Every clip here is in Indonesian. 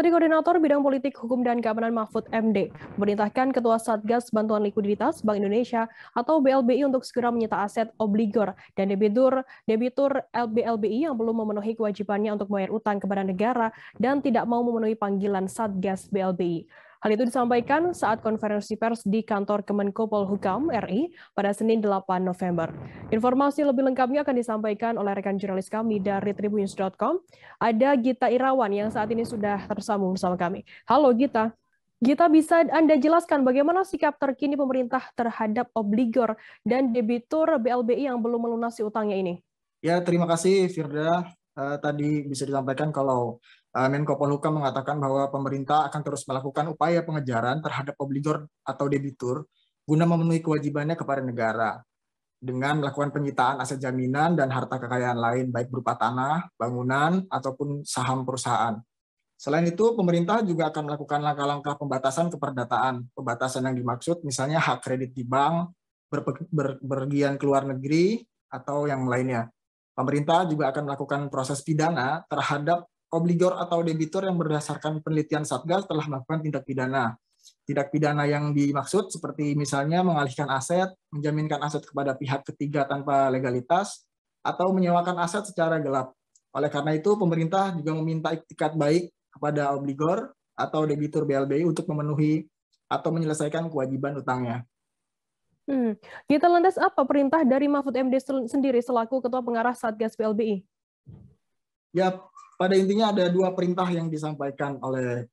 Menteri Koordinator Bidang Politik, Hukum, dan Keamanan Mahfud MD memerintahkan Ketua Satgas Bantuan Likuiditas Bank Indonesia atau BLBI untuk segera menyita aset obligor dan debitur BLBI yang belum memenuhi kewajibannya untuk membayar utang kepada negara dan tidak mau memenuhi panggilan Satgas BLBI. Hal itu disampaikan saat konferensi pers di kantor Kemenko Polhukam RI pada Senin 8 November. Informasi lebih lengkapnya akan disampaikan oleh rekan jurnalis kami dari Tribunnews.com. Ada Gita Irawan yang saat ini sudah tersambung bersama kami. Halo Gita. Gita, bisa Anda jelaskan bagaimana sikap terkini pemerintah terhadap obligor dan debitur BLBI yang belum melunasi utangnya ini? Ya, terima kasih Firda. Tadi bisa disampaikan kalau Menko Polhukam mengatakan bahwa pemerintah akan terus melakukan upaya pengejaran terhadap obligor atau debitur guna memenuhi kewajibannya kepada negara dengan melakukan penyitaan aset jaminan dan harta kekayaan lain baik berupa tanah, bangunan, ataupun saham perusahaan. Selain itu, pemerintah juga akan melakukan langkah-langkah pembatasan keperdataan. Pembatasan yang dimaksud misalnya hak kredit di bank, berpergian ke luar negeri, atau yang lainnya. Pemerintah juga akan melakukan proses pidana terhadap obligor atau debitur yang berdasarkan penelitian Satgas telah melakukan tindak pidana. Tindak pidana yang dimaksud seperti misalnya mengalihkan aset, menjaminkan aset kepada pihak ketiga tanpa legalitas, atau menyewakan aset secara gelap. Oleh karena itu, pemerintah juga meminta iktikat baik kepada obligor atau debitur BLBI untuk memenuhi atau menyelesaikan kewajiban utangnya. Kita lantas apa perintah dari Mahfud MD sendiri selaku Ketua Pengarah Satgas BLBI? Ya, pada intinya ada dua perintah yang disampaikan oleh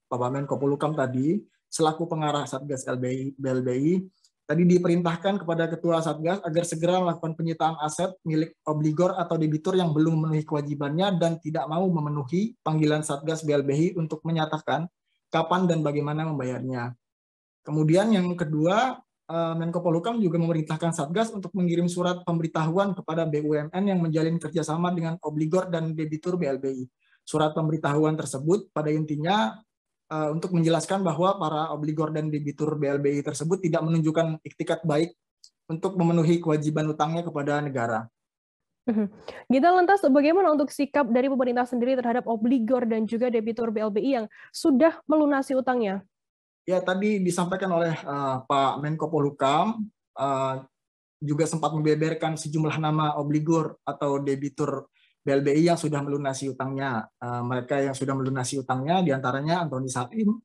Bapak Menko Polhukam tadi, selaku pengarah Satgas BLBI, tadi diperintahkan kepada Ketua Satgas agar segera melakukan penyitaan aset milik obligor atau debitur yang belum memenuhi kewajibannya dan tidak mau memenuhi panggilan Satgas BLBI untuk menyatakan kapan dan bagaimana membayarnya. Kemudian yang kedua, Menko Polhukam juga memerintahkan Satgas untuk mengirim surat pemberitahuan kepada BUMN yang menjalin kerjasama dengan obligor dan debitur BLBI. Surat pemberitahuan tersebut pada intinya untuk menjelaskan bahwa para obligor dan debitur BLBI tersebut tidak menunjukkan iktikat baik untuk memenuhi kewajiban utangnya kepada negara. Kita lantas bagaimana untuk sikap dari pemerintah sendiri terhadap obligor dan juga debitur BLBI yang sudah melunasi utangnya? Ya, tadi disampaikan oleh Pak Menko Polhukam, juga sempat membeberkan sejumlah nama obligor atau debitur BLBI yang sudah melunasi utangnya. Mereka yang sudah melunasi utangnya diantaranya Antoni Salim,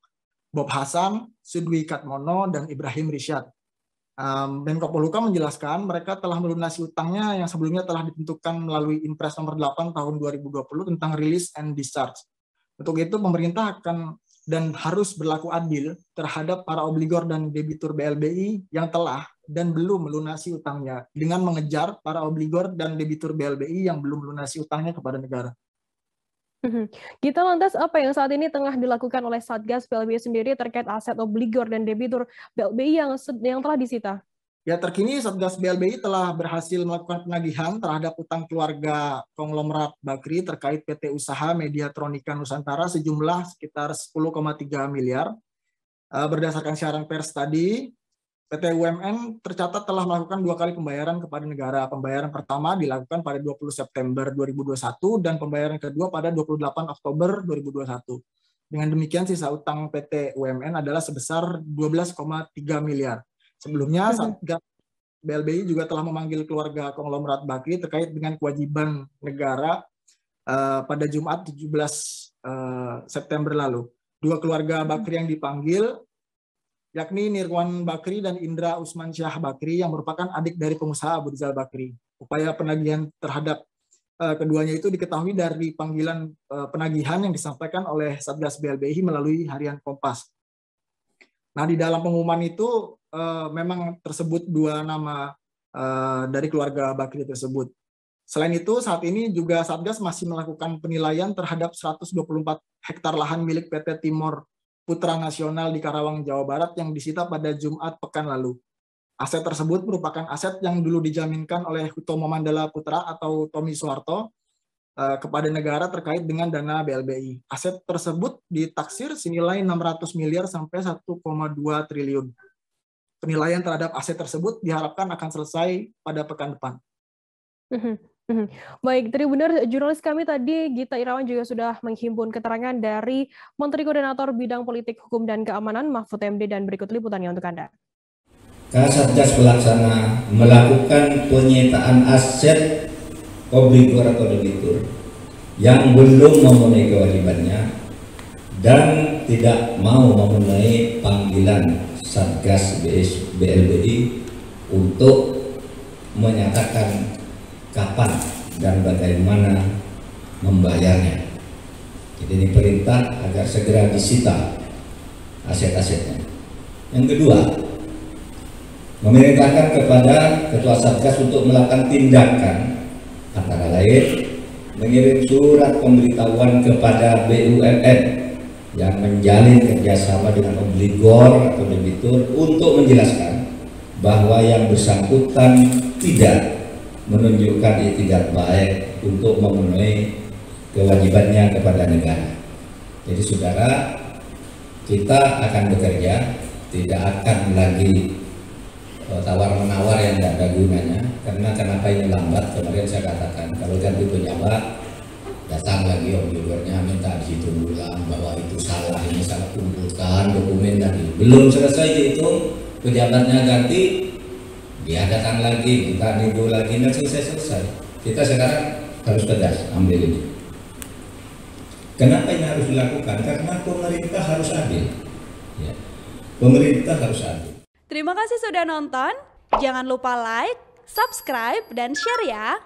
Bob Hasan, Sudwi Katmono, dan Ibrahim Rishad. Menko Polhukam menjelaskan mereka telah melunasi utangnya yang sebelumnya telah ditentukan melalui Impres nomor 8 tahun 2020 tentang release and discharge. Untuk itu pemerintah akan dan harus berlaku adil terhadap para obligor dan debitur BLBI yang telah dan belum melunasi utangnya dengan mengejar para obligor dan debitur BLBI yang belum melunasi utangnya kepada negara. Kita lantas apa yang saat ini tengah dilakukan oleh Satgas BLBI sendiri terkait aset obligor dan debitur BLBI yang telah disita? Ya, terkini Satgas BLBI telah berhasil melakukan penagihan terhadap utang keluarga konglomerat Bakri terkait PT Usaha Mediatronika Nusantara sejumlah sekitar 10,3 miliar. Berdasarkan siaran pers tadi, PT UMN tercatat telah melakukan 2 kali pembayaran kepada negara. Pembayaran pertama dilakukan pada 20 September 2021 dan pembayaran kedua pada 28 Oktober 2021. Dengan demikian sisa utang PT UMN adalah sebesar 12,3 miliar. Sebelumnya, Satgas BLBI juga telah memanggil keluarga konglomerat Bakri terkait dengan kewajiban negara pada Jumat 17 September lalu. Dua keluarga Bakri yang dipanggil, yakni Nirwan Bakri dan Indra Usman Syah Bakri yang merupakan adik dari pengusaha Abu Rizal Bakri. Upaya penagihan terhadap keduanya itu diketahui dari panggilan penagihan yang disampaikan oleh Satgas BLBI melalui Harian Kompas. Nah, di dalam pengumuman itu memang tersebut 2 nama dari keluarga Bakri tersebut. Selain itu, saat ini juga Satgas masih melakukan penilaian terhadap 124 hektar lahan milik PT Timor Putra Nasional di Karawang, Jawa Barat yang disita pada Jumat pekan lalu. Aset tersebut merupakan aset yang dulu dijaminkan oleh Hutomo Mandala Putra atau Tommy Soeharto kepada negara terkait dengan dana BLBI. Aset tersebut ditaksir senilai 600 miliar sampai 1,2 triliun. Penilaian terhadap aset tersebut diharapkan akan selesai pada pekan depan. Baik, Tribuners, jurnalis kami tadi Gita Irawan juga sudah menghimpun keterangan dari Menteri Koordinator Bidang Politik, Hukum, dan Keamanan Mahfud MD dan berikut liputannya untuk Anda. Kasatgas Pelaksana melakukan penyitaan aset obligor atau debitur yang belum memenuhi kewajibannya dan tidak mau memenuhi panggilan Satgas BLBI untuk menyatakan kapan dan bagaimana membayarnya. Jadi ini perintah agar segera disita aset-asetnya. Yang kedua, memerintahkan kepada Ketua Satgas untuk melakukan tindakan antara lain mengirim surat pemberitahuan kepada BUMN yang menjalin kerjasama dengan obligor atau debitur untuk menjelaskan bahwa yang bersangkutan tidak menunjukkan itikat baik untuk memenuhi kewajibannya kepada negara. Jadi saudara, kita akan bekerja, tidak akan lagi tawar-menawar yang tidak ada gunanya. Karena kenapa ini lambat? Kemarin saya katakan kalau ganti pejabat datang lagi obligornya minta dihitung ulang bahwa itu salah, ini salah, kumpulkan dokumen tadi. Belum selesai dihitung, pejabatnya ganti, dia datang lagi, kita nunggu lagi, dan selesai. Kita sekarang harus tegas ambil ini. Kenapa ini harus dilakukan? Karena pemerintah harus adil. Ya. Pemerintah harus adil. Terima kasih sudah nonton. Jangan lupa like, subscribe, dan share ya.